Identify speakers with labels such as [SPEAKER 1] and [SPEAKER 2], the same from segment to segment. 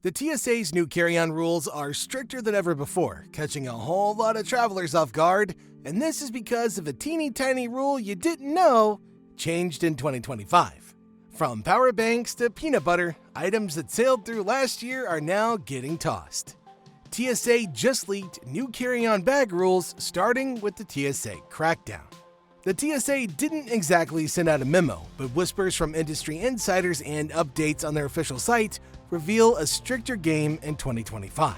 [SPEAKER 1] The TSA's new carry-on rules are stricter than ever before, catching a whole lot of travelers off guard, and this is because of a teeny tiny rule you didn't know changed in 2025. From power banks to peanut butter, items that sailed through last year are now getting tossed. TSA just leaked new carry-on bag rules, starting with the TSA crackdown. The TSA didn't exactly send out a memo, but whispers from industry insiders and updates on their official site reveal a stricter game in 2025.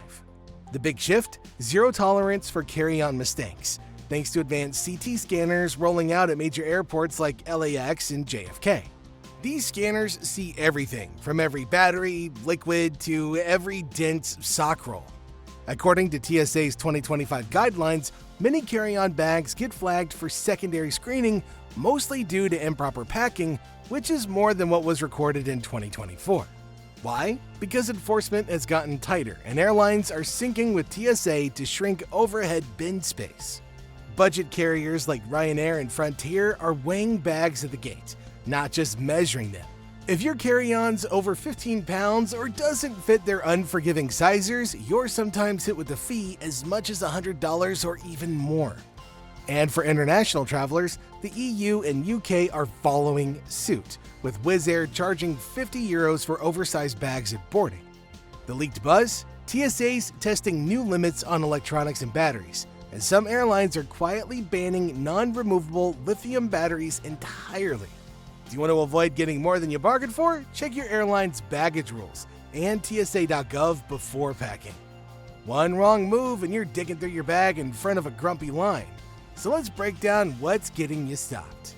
[SPEAKER 1] The big shift? Zero tolerance for carry-on mistakes, thanks to advanced CT scanners rolling out at major airports like LAX and JFK. These scanners see everything, from every battery, liquid, to every dense sock roll. According to TSA's 2025 guidelines, many carry-on bags get flagged for secondary screening, mostly due to improper packing, which is more than what was recorded in 2024. Why? Because enforcement has gotten tighter, and airlines are syncing with TSA to shrink overhead bin space. Budget carriers like Ryanair and Frontier are weighing bags at the gate, not just measuring them. If your carry-on's over 15 pounds or doesn't fit their unforgiving sizers, you're sometimes hit with a fee as much as $100 or even more. And for international travelers, the EU and UK are following suit, with Wizz Air charging €50 for oversized bags at boarding. The leaked buzz? TSA's testing new limits on electronics and batteries, and some airlines are quietly banning non-removable lithium batteries entirely. Do you want to avoid getting more than you bargained for? Check your airline's baggage rules and TSA.gov before packing. One wrong move and you're digging through your bag in front of a grumpy line. So let's break down what's getting you stopped.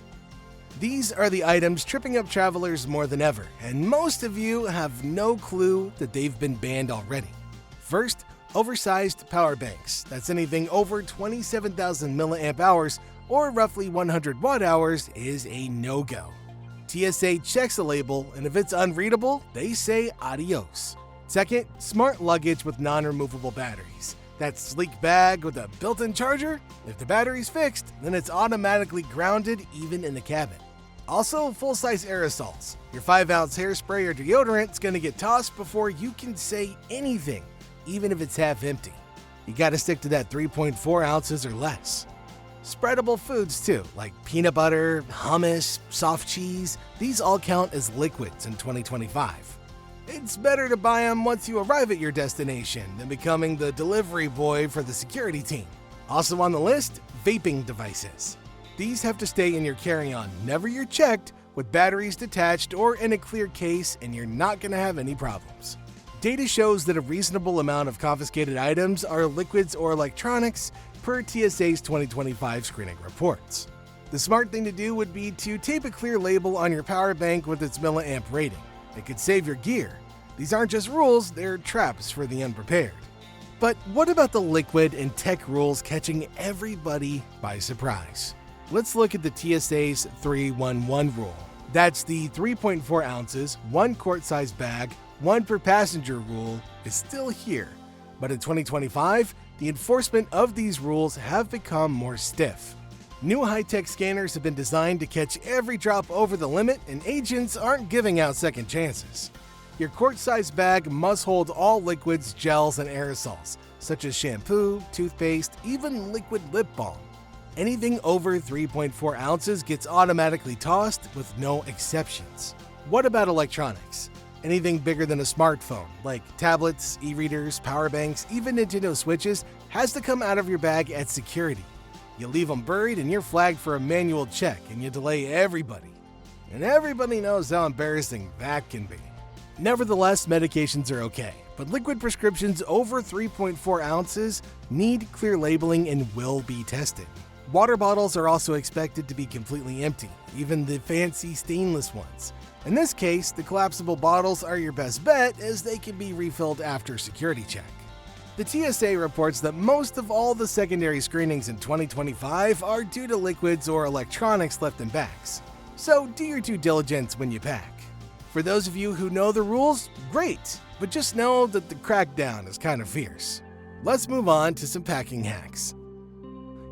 [SPEAKER 1] These are the items tripping up travelers more than ever, and most of you have no clue that they've been banned already. First, oversized power banks. That's anything over 27,000 milliamp hours or roughly 100 watt hours is a no-go. TSA checks the label, and if it's unreadable, they say adios. Second, smart luggage with non-removable batteries. That sleek bag with a built-in charger? If the battery's fixed, then it's automatically grounded even in the cabin. Also, full-size aerosols. Your 5-ounce hairspray or deodorant's gonna get tossed before you can say anything, even if it's half empty. You gotta stick to that 3.4 ounces or less. Spreadable foods too, like peanut butter, hummus, soft cheese, these all count as liquids in 2025. It's better to buy them once you arrive at your destination than becoming the delivery boy for the security team. Also on the list, vaping devices. These have to stay in your carry-on whenever you're checked, with batteries detached or in a clear case, and you're not going to have any problems. Data shows that a reasonable amount of confiscated items are liquids or electronics per TSA's 2025 screening reports. The smart thing to do would be to tape a clear label on your power bank with its milliamp rating. It could save your gear. These aren't just rules, they're traps for the unprepared. But what about the liquid and tech rules catching everybody by surprise? Let's look at the TSA's 311 rule. That's the 3.4 ounces, 1 quart-sized bag, 1 per passenger rule is still here. But in 2025, the enforcement of these rules have become more stiff. New high-tech scanners have been designed to catch every drop over the limit, and agents aren't giving out second chances. Your quart-sized bag must hold all liquids, gels, and aerosols, such as shampoo, toothpaste, even liquid lip balm. Anything over 3.4 ounces gets automatically tossed with no exceptions. What about electronics? Anything bigger than a smartphone, like tablets, e-readers, power banks, even Nintendo Switches, has to come out of your bag at security. You leave them buried and you're flagged for a manual check, and you delay everybody. And everybody knows how embarrassing that can be. Nevertheless, medications are okay, but liquid prescriptions over 3.4 ounces need clear labeling and will be tested. Water bottles are also expected to be completely empty, even the fancy stainless ones. In this case, the collapsible bottles are your best bet, as they can be refilled after security check. The TSA reports that most of all the secondary screenings in 2025 are due to liquids or electronics left in bags. So do your due diligence when you pack. For those of you who know the rules, great, but just know that the crackdown is kind of fierce. Let's move on to some packing hacks.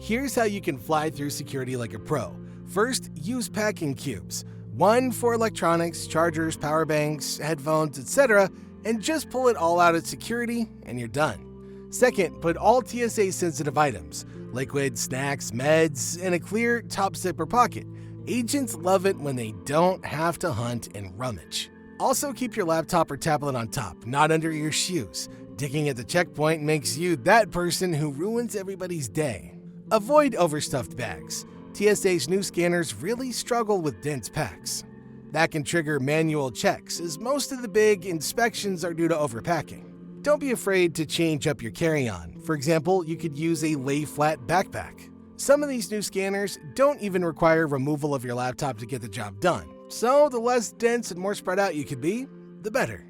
[SPEAKER 1] Here's how you can fly through security like a pro. First, use packing cubes. One for electronics, chargers, power banks, headphones, etc., and just pull it all out at security and you're done. Second, put all TSA sensitive items, liquid, snacks, meds, in a clear top zipper pocket. Agents love it when they don't have to hunt and rummage. Also, keep your laptop or tablet on top, not under your shoes. Digging at the checkpoint makes you that person who ruins everybody's day. Avoid overstuffed bags. TSA's new scanners really struggle with dense packs. That can trigger manual checks, as most of the big inspections are due to overpacking. Don't be afraid to change up your carry-on. For example, you could use a lay-flat backpack. Some of these new scanners don't even require removal of your laptop to get the job done. So the less dense and more spread out you could be, the better.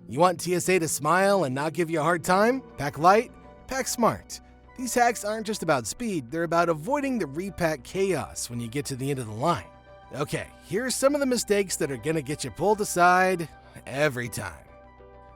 [SPEAKER 1] You want TSA to smile and not give you a hard time? Pack light, pack smart. These hacks aren't just about speed, they're about avoiding the repack chaos when you get to the end of the line. Okay, here's some of the mistakes that are gonna get you pulled aside every time.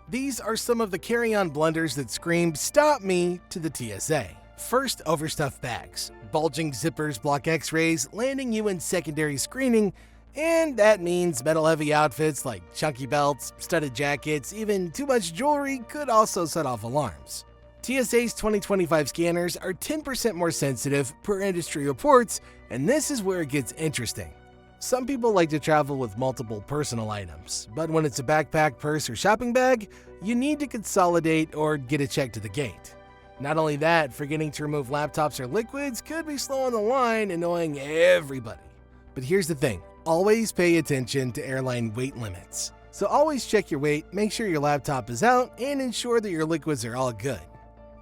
[SPEAKER 1] These are some of the carry-on blunders that scream, "Stop me," to the TSA. First, overstuffed bags. Bulging zippers block x-rays, landing you in secondary screening, and that means metal-heavy outfits like chunky belts, studded jackets, even too much jewelry could also set off alarms. TSA's 2025 scanners are 10% more sensitive per industry reports, and this is where it gets interesting. Some people like to travel with multiple personal items, but when it's a backpack, purse, or shopping bag, you need to consolidate or get a check to the gate. Not only that, forgetting to remove laptops or liquids could be slowing the line, annoying everybody. But here's the thing, always pay attention to airline weight limits. So always check your weight, make sure your laptop is out, and ensure that your liquids are all good.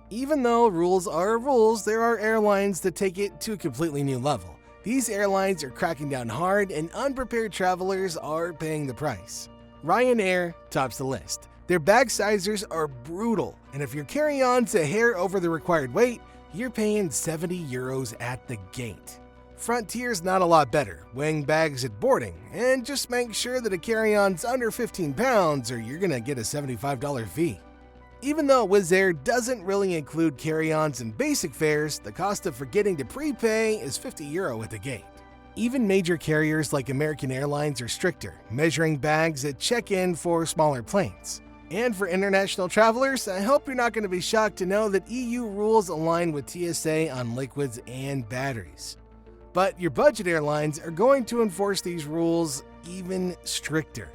[SPEAKER 1] Even though rules are rules, there are airlines that take it to a completely new level. These airlines are cracking down hard, and unprepared travelers are paying the price. Ryanair tops the list. Their bag sizers are brutal, and if your carry-on's a hair over the required weight, you're paying €70 at the gate. Frontier's not a lot better, weighing bags at boarding, and just make sure that a carry-on's under 15 pounds or you're gonna get a $75 fee. Even though Wizz Air doesn't really include carry-ons and basic fares, the cost of forgetting to prepay is €50 at the gate. Even major carriers like American Airlines are stricter, measuring bags at check-in for smaller planes. And for international travelers, I hope you're not going to be shocked to know that EU rules align with TSA on liquids and batteries. But your budget airlines are going to enforce these rules even stricter.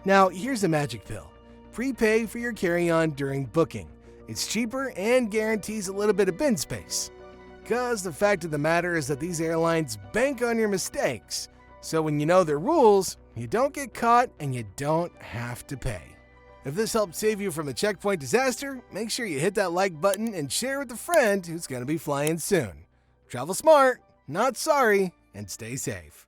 [SPEAKER 1] Now, here's a magic pill. Prepay for your carry-on during booking. It's cheaper and guarantees a little bit of bin space. Because the fact of the matter is that these airlines bank on your mistakes. So when you know their rules, you don't get caught and you don't have to pay. If this helped save you from a checkpoint disaster, make sure you hit that like button and share with a friend who's going to be flying soon. Travel smart, not sorry, and stay safe.